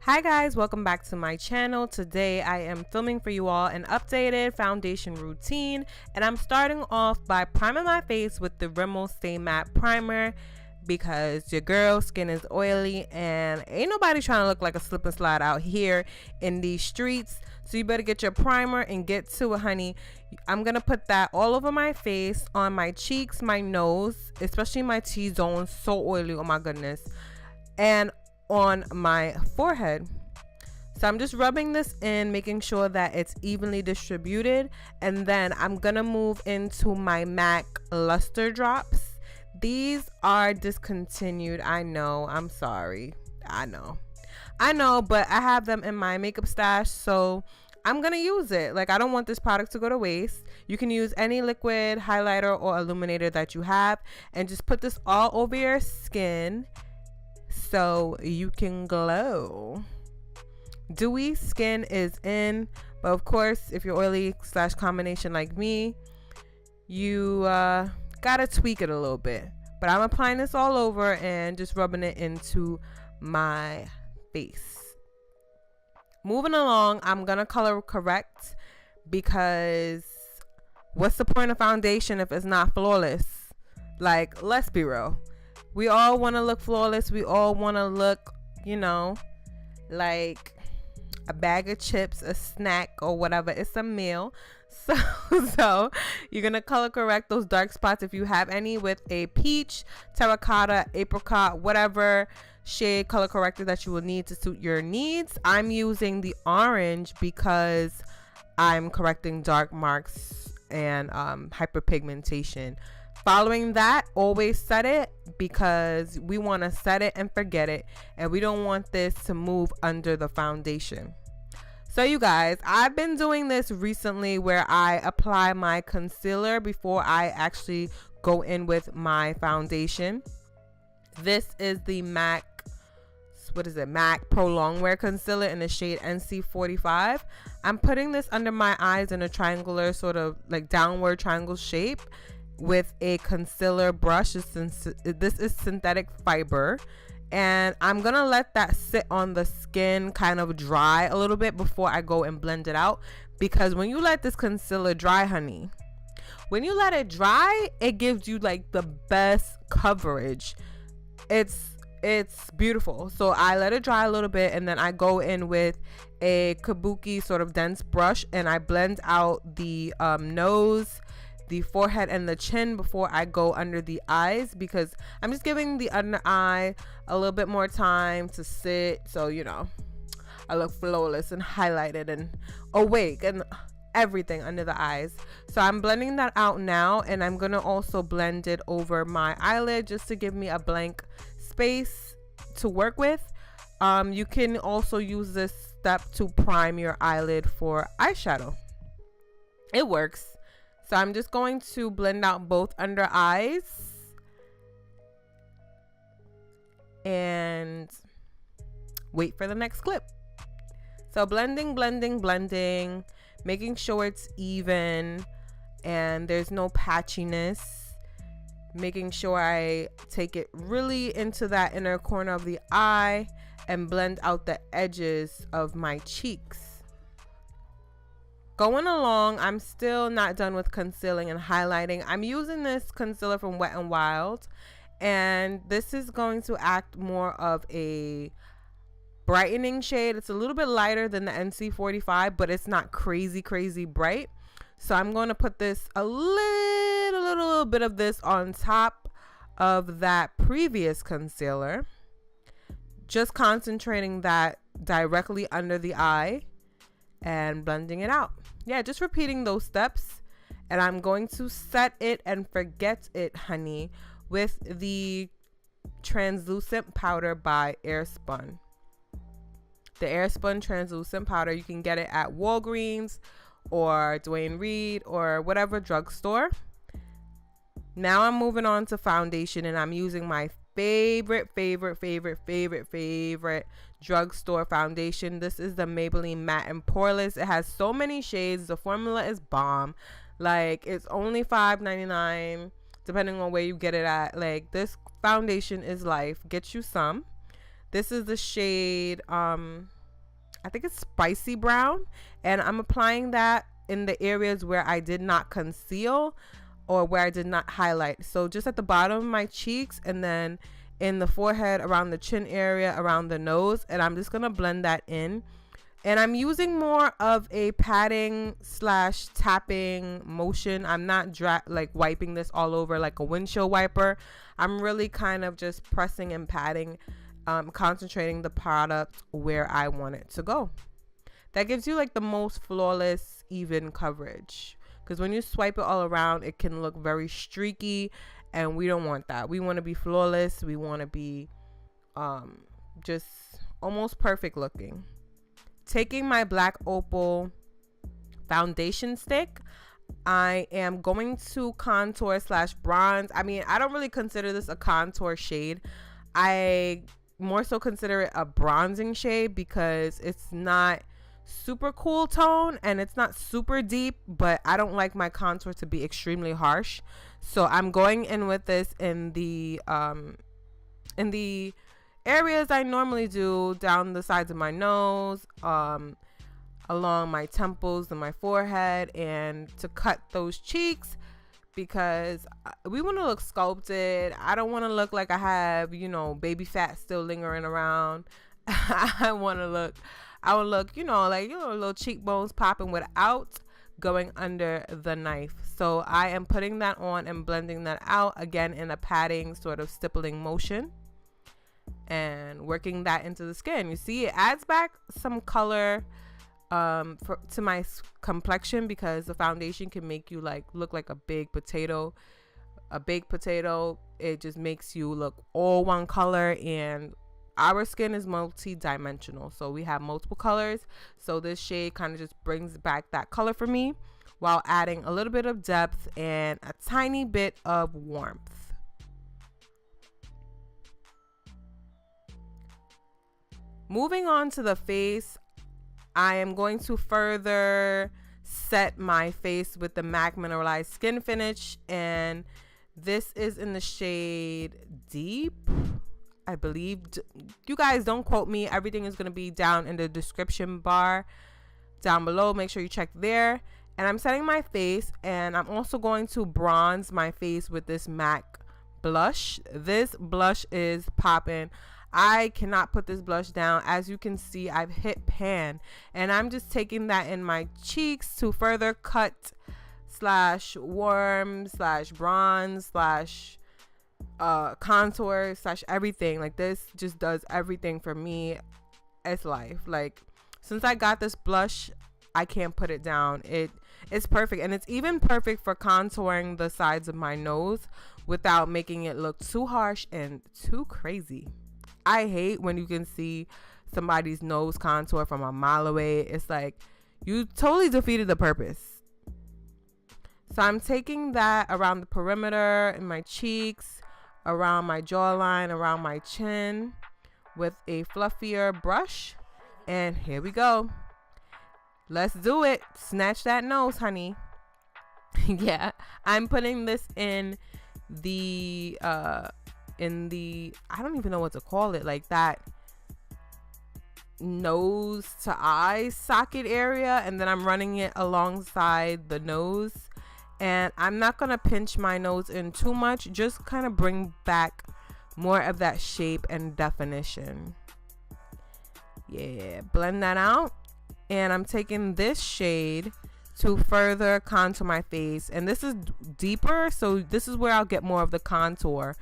Hi guys, welcome back to my channel. Today I am filming for you all an updated foundation routine, and I'm starting off by priming my face with the Rimmel Stay Matte Primer because your girl's skin is oily and ain't nobody trying to look like a slip and slide out here in these streets. So you better get your primer and get to it, honey. I'm gonna put that all over my face, on my cheeks, my nose, especially my T-zone, so oily, oh my goodness, and on my forehead. So I'm just rubbing this in, making sure that it's evenly distributed, and then I'm gonna move into my MAC Lustre drops. These are discontinued, I know, I'm sorry, I know, but I have them in my makeup stash, so I'm gonna use it. Like, I don't want this product to go to waste. You can use any liquid highlighter or illuminator that you have and just put this all over your skin so you can glow. Dewy skin is in, but of course, if you're oily / combination like me, you gotta tweak it a little bit. But I'm applying this all over and just rubbing it into my face. Moving along, I'm gonna color correct because what's the point of foundation if it's not flawless? Like, let's be real. We all want to look flawless. We all want to look, you know, like a bag of chips, a snack, or whatever. It's a meal. So you're going to color correct those dark spots if you have any with a peach, terracotta, apricot, whatever shade color corrector that you will need to suit your needs. I'm using the orange because I'm correcting dark marks and hyperpigmentation. Following that, always set it, because we want to set it and forget it, and we don't want this to move under the foundation. So you guys, I've been doing this recently where I apply my concealer before I actually go in with my foundation. This is the MAC ProLongwear concealer in the shade NC45. I'm putting this under my eyes in a triangular, sort of like downward triangle shape, with a concealer brush. This is synthetic fiber, and I'm gonna let that sit on the skin, kind of dry a little bit before I go and blend it out, because when you let this concealer dry, honey, when you let it dry, it gives you like the best coverage. It's beautiful. So I let it dry a little bit, and then I go in with a kabuki sort of dense brush, and I blend out the nose, the forehead, and the chin before I go under the eyes, because I'm just giving the under eye a little bit more time to sit, so you know I look flawless and highlighted and awake and everything under the eyes. So I'm blending that out now, and I'm gonna also blend it over my eyelid just to give me a blank space to work with. You can also use this step to prime your eyelid for eyeshadow. It works. So I'm just going to blend out both under eyes and wait for the next clip. So blending, making sure it's even and there's no patchiness, making sure I take it really into that inner corner of the eye and blend out the edges of my cheeks. Going along, I'm still not done with concealing and highlighting. I'm using this concealer from Wet n Wild, and this is going to act more of a brightening shade. It's a little bit lighter than the NC45, but it's not crazy bright. So I'm going to put this a little bit of this on top of that previous concealer, just concentrating that directly under the eye and blending it out. Yeah, just repeating those steps, and I'm going to set it and forget it, honey, with the translucent powder by AirSpun. The AirSpun translucent powder, you can get it at Walgreens or Dwayne Reed or whatever drugstore. Now I'm moving on to foundation, and I'm using my favorite drugstore foundation. This is the Maybelline Matte and Poreless. It has so many shades. The formula is bomb. Like, it's only $5.99 depending on where you get it at. Like, this foundation is life. Get you some. This is the shade I think it's spicy brown, and I'm applying that in the areas where I did not conceal or where I did not highlight. So just at the bottom of my cheeks, and then in the forehead, around the chin area, around the nose, and I'm just gonna blend that in. And I'm using more of a patting / tapping motion. I'm not like wiping this all over like a windshield wiper. I'm really kind of just pressing and patting, concentrating the product where I want it to go. That gives you like the most flawless, even coverage. Because when you swipe it all around, it can look very streaky, and we don't want that. We want to be flawless. We want to be just almost perfect looking. Taking my black opal foundation stick, I am going to contour / bronze. I mean, I don't really consider this a contour shade. I more so consider it a bronzing shade because it's not super cool tone and it's not super deep, but I don't like my contour to be extremely harsh. So I'm going in with this in the areas I normally do, down the sides of my nose, along my temples and my forehead, and to cut those cheeks because we want to look sculpted. I don't want to look like I have, you know, baby fat still lingering around. I want to look, you know, like, you know, little cheekbones popping without going under the knife. So I am putting that on and blending that out again in a patting sort of stippling motion and working that into the skin. You see, it adds back some color to my complexion because the foundation can make you like look like a baked potato. It just makes you look all one color, and our skin is multi-dimensional, so we have multiple colors. So this shade kind of just brings back that color for me while adding a little bit of depth and a tiny bit of warmth. Moving on to the face, I am going to further set my face with the MAC Mineralize Skinfinish, and this is in the shade Deep, I believe. You guys don't quote me. Everything is going to be down in the description bar down below. Make sure you check there. And I'm setting my face, and I'm also going to bronze my face with this MAC blush. This blush is popping. I cannot put this blush down. As you can see, I've hit pan, and I'm just taking that in my cheeks to further cut / warm / bronze / contour / everything. Like, this just does everything for me. It's life. Like, since I got this blush, I can't put it down. It's perfect, and it's even perfect for contouring the sides of my nose without making it look too harsh and too crazy. I hate when you can see somebody's nose contour from a mile away. It's like you totally defeated the purpose. So I'm taking that around the perimeter in my cheeks, around my jawline, around my chin with a fluffier brush. And here we go. Let's do it. Snatch that nose, honey. Yeah, I'm putting this in the I don't even know what to call it, like that nose to eye socket area, and then I'm running it alongside the nose. And I'm not gonna pinch my nose in too much, just kind of bring back more of that shape and definition. Yeah, blend that out. And I'm taking this shade to further contour my face, and this is deeper, so this is where I'll get more of the contour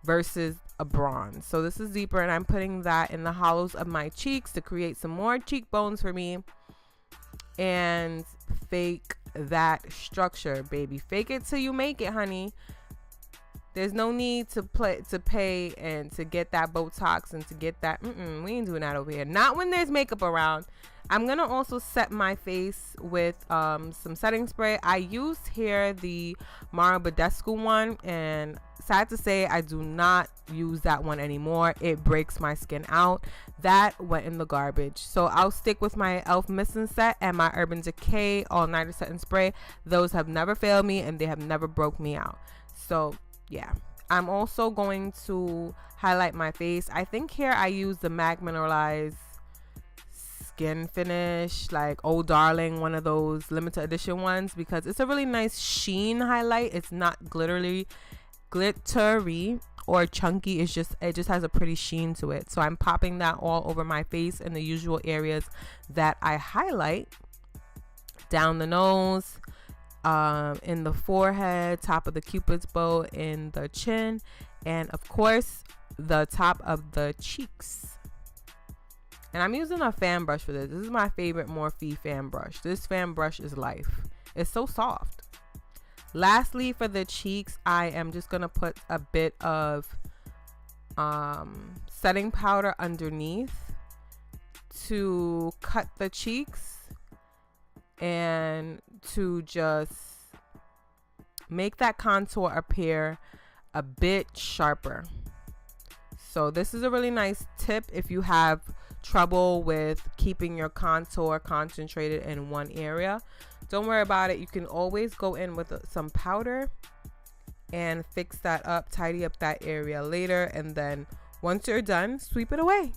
versus a bronze. So this is deeper, and I'm putting that in the hollows of my cheeks to create some more cheekbones for me and fake that structure, baby. Fake it till you make it, honey. There's no need to pay and to get that Botox and to get that. We ain't doing that over here. Not when there's makeup around. I'm gonna also set my face with some setting spray. I used here the Mara Badescu one, and sad to say, I do not use that one anymore. It breaks my skin out. That went in the garbage. So I'll stick with my e.l.f. Mist Set and my Urban Decay All Nighter Setting Spray. Those have never failed me, and they have never broke me out. So yeah, I'm also going to highlight my face. I think here I use the MAC Mineralize Skinfinish, like Oh Darling, one of those limited edition ones, because it's a really nice sheen highlight. It's not glittery or chunky. It just has a pretty sheen to it. So I'm popping that all over my face in the usual areas that I highlight: down the nose, in the forehead, top of the cupid's bow, in the chin, and of course the top of the cheeks. And I'm using a fan brush for this. This is my favorite Morphe fan brush. This fan brush is life. It's so soft. Lastly, for the cheeks, I am just gonna put a bit of setting powder underneath to cut the cheeks and to just make that contour appear a bit sharper. So this is a really nice tip if you have trouble with keeping your contour concentrated in one area. Don't worry about it. You can always go in with some powder and fix that up, tidy up that area later, and then once you're done, sweep it away.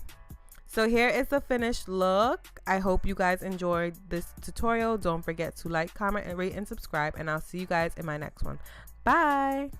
So here is the finished look. I hope you guys enjoyed this tutorial. Don't forget to like, comment, and rate and subscribe, and I'll see you guys in my next one. Bye.